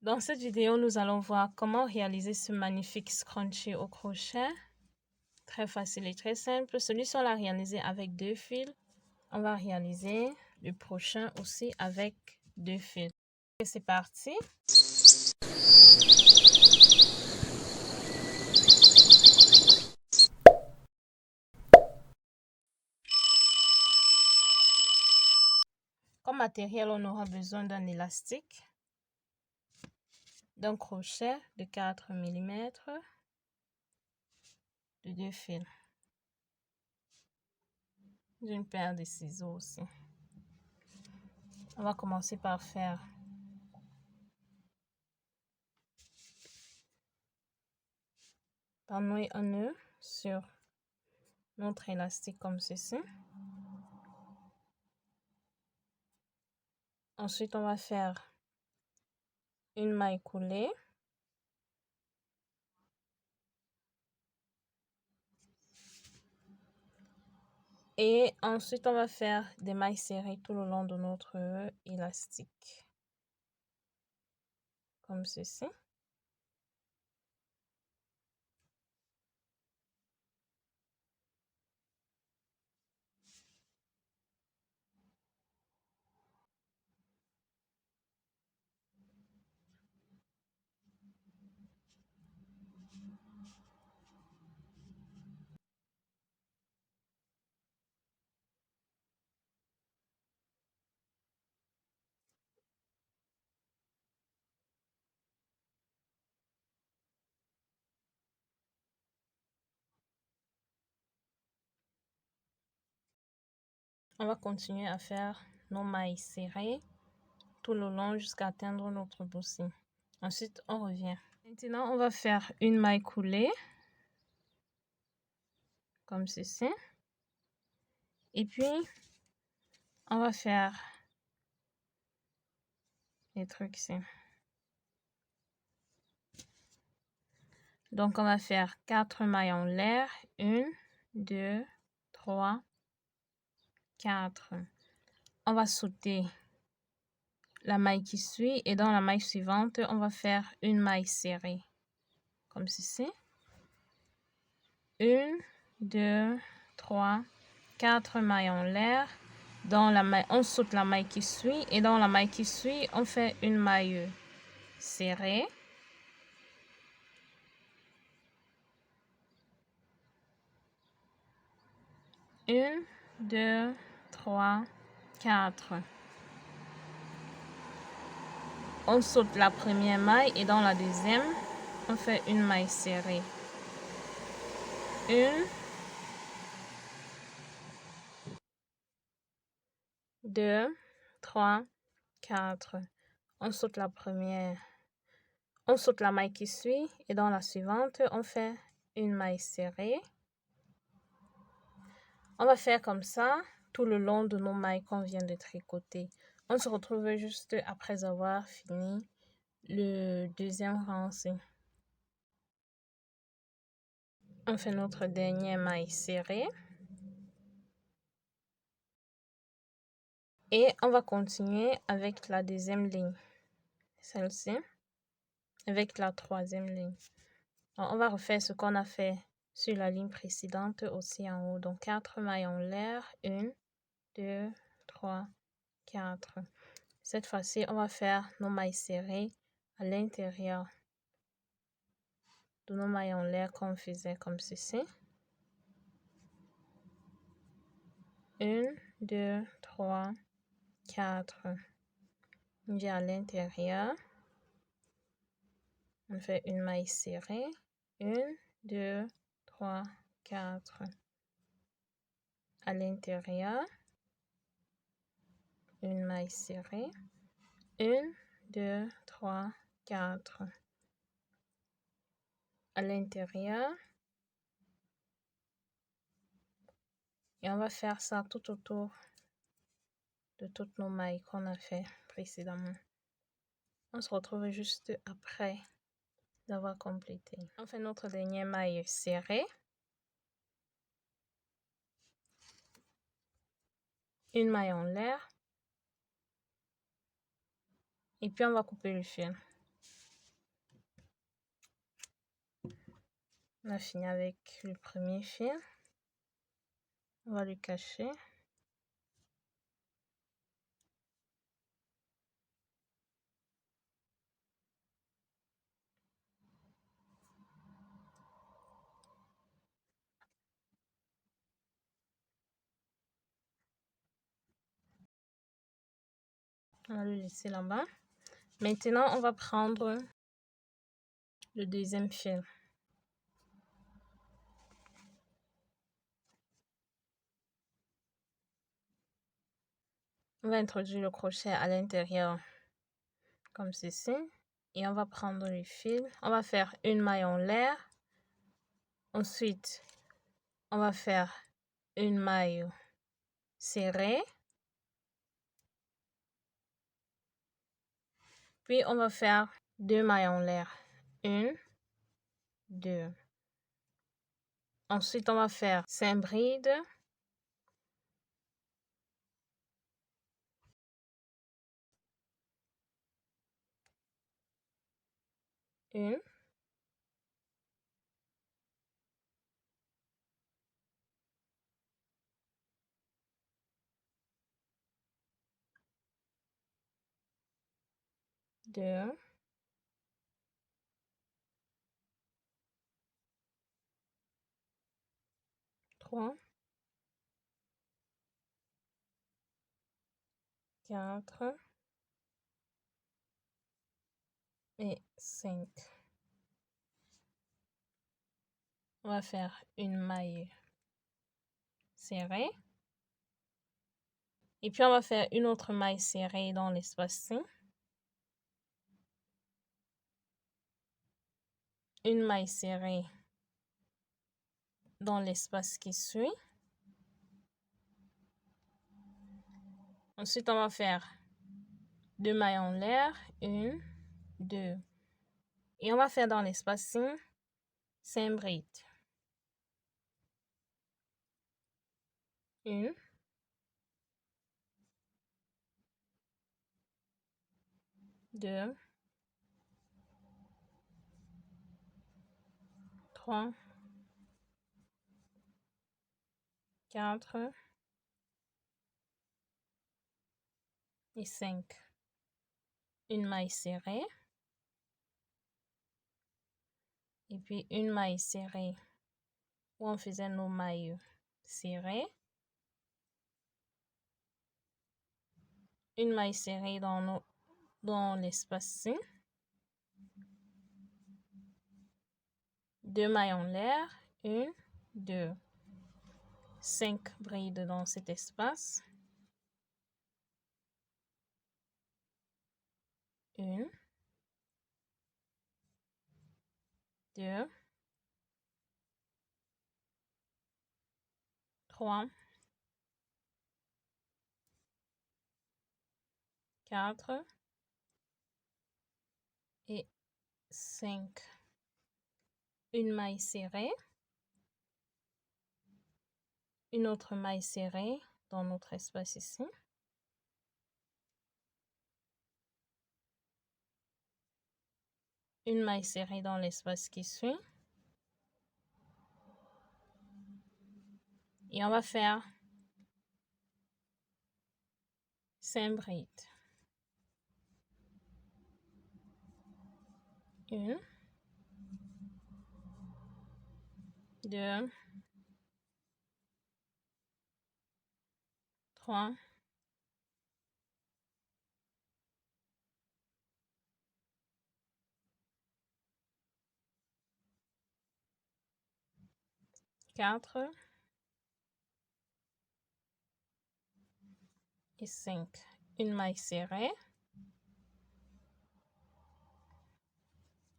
Dans cette vidéo, nous allons voir comment réaliser ce magnifique scrunchie au crochet. Très facile et très simple. Celui-ci, on l'a réalisé avec 2 fils. On va réaliser le prochain aussi avec 2 fils. Et c'est parti. Comme matériel, on aura besoin d'un élastique, d'un crochet de 4 mm, de 2 fils, d'une paire de ciseaux aussi. On va commencer par nouer un nœud sur notre élastique comme ceci. Ensuite, on va faire une maille coulée. Et ensuite, on va faire des mailles serrées tout le long de notre élastique. Comme ceci. On va continuer à faire nos mailles serrées tout le long jusqu'à atteindre notre bousseline. Ensuite, on revient. Maintenant, on va faire une maille coulée. Comme ceci. Et puis, on va faire les trucs ici. Donc, on va faire 4 mailles en l'air. 1, 2, 3, 4. On va sauter la maille qui suit et dans la maille suivante, on va faire une maille serrée. Comme ceci. 1, 2, 3, 4 mailles en l'air. Dans la maille, on saute la maille qui suit et dans la maille qui suit, on fait une maille serrée. Une, 2, 3, 4. On saute la première maille et dans la deuxième, on fait une maille serrée. 1, 2, 3, 4. On saute la première. On saute la maille qui suit et dans la suivante, on fait une maille serrée. On va faire comme ça tout le long de nos mailles qu'on vient de tricoter. On se retrouve juste après avoir fini le deuxième rang aussi. On fait notre dernière maille serrée. Et on va continuer avec la deuxième ligne. Celle-ci. Avec la troisième ligne. Alors, on va refaire ce qu'on a fait sur la ligne précédente aussi en haut. Donc 4 mailles en l'air. 1, 2, 3, 4. Cette fois-ci, on va faire nos mailles serrées à l'intérieur de nos mailles en l'air qu'on faisait comme ceci. 1, 2, 3, 4. On vient à l'intérieur. On fait une maille serrée. 1, 2, 3, 4. À l'intérieur. Une maille serrée. 1, 2, 3, 4. À l'intérieur. Et on va faire ça tout autour de toutes nos mailles qu'on a fait précédemment. On se retrouve juste après d'avoir complété. On fait notre dernière maille serrée. Une maille en l'air. Et puis on va couper le fil. On a fini avec le premier fil. On va le cacher. On va le laisser là-bas. Maintenant, on va prendre le deuxième fil. On va introduire le crochet à l'intérieur comme ceci. Et on va prendre le fil. On va faire une maille en l'air. Ensuite, on va faire une maille serrée. Puis, on va faire 2 mailles en l'air. 1, 2. Ensuite, on va faire 5 brides. Une. Deux. Trois. 4 et 5. On va faire une maille serrée. Et puis, on va faire une autre maille serrée dans l'espace-ci. Une maille serrée dans l'espace qui suit. Ensuite, on va faire 2 mailles en l'air. 1, 2. Et on va faire dans l'espace-ci 5 brides. 1, 2, 3, 4 et 5. Une maille serrée. Et puis une maille serrée où on faisait nos mailles serrées. Une maille serrée dans l'espace-ci. 2 mailles en l'air. 1, 2. 5 brides dans cet espace. 1, 2, 3, 4 et 5. Une maille serrée. Une autre maille serrée dans notre espace ici. Une maille serrée dans l'espace qui suit. Et on va faire 5 brides. 1, 2, 3, 4 et 5. Une maille serrée.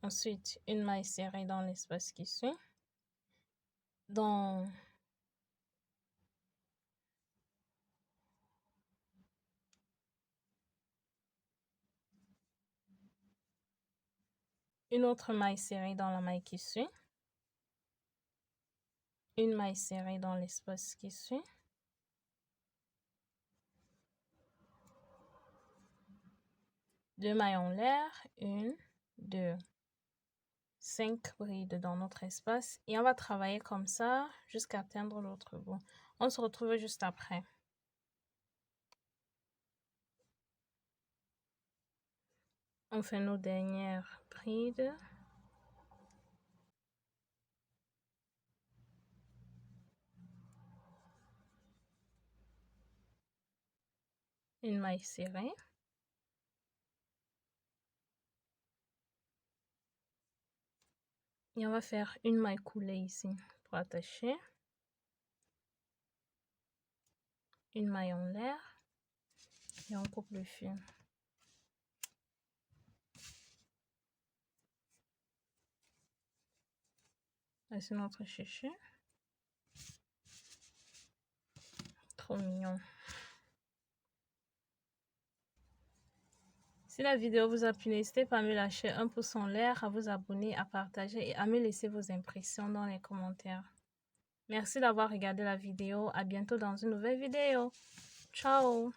Ensuite, une maille serrée dans l'espace qui suit. Dans une autre maille serrée dans la maille qui suit. Une maille serrée dans l'espace qui suit. Deux mailles en l'air. 1, 2. 5 brides dans notre espace et on va travailler comme ça jusqu'à atteindre l'autre bout. On se retrouve juste après. On fait nos dernières brides. Une maille serrée. Et on va faire une maille coulée ici pour attacher. Une maille en l'air. Et on coupe le fil. Voici notre chichi. Trop mignon. Si la vidéo vous a plu, n'hésitez pas à me lâcher un pouce en l'air, à vous abonner, à partager et à me laisser vos impressions dans les commentaires. Merci d'avoir regardé la vidéo. À bientôt dans une nouvelle vidéo. Ciao!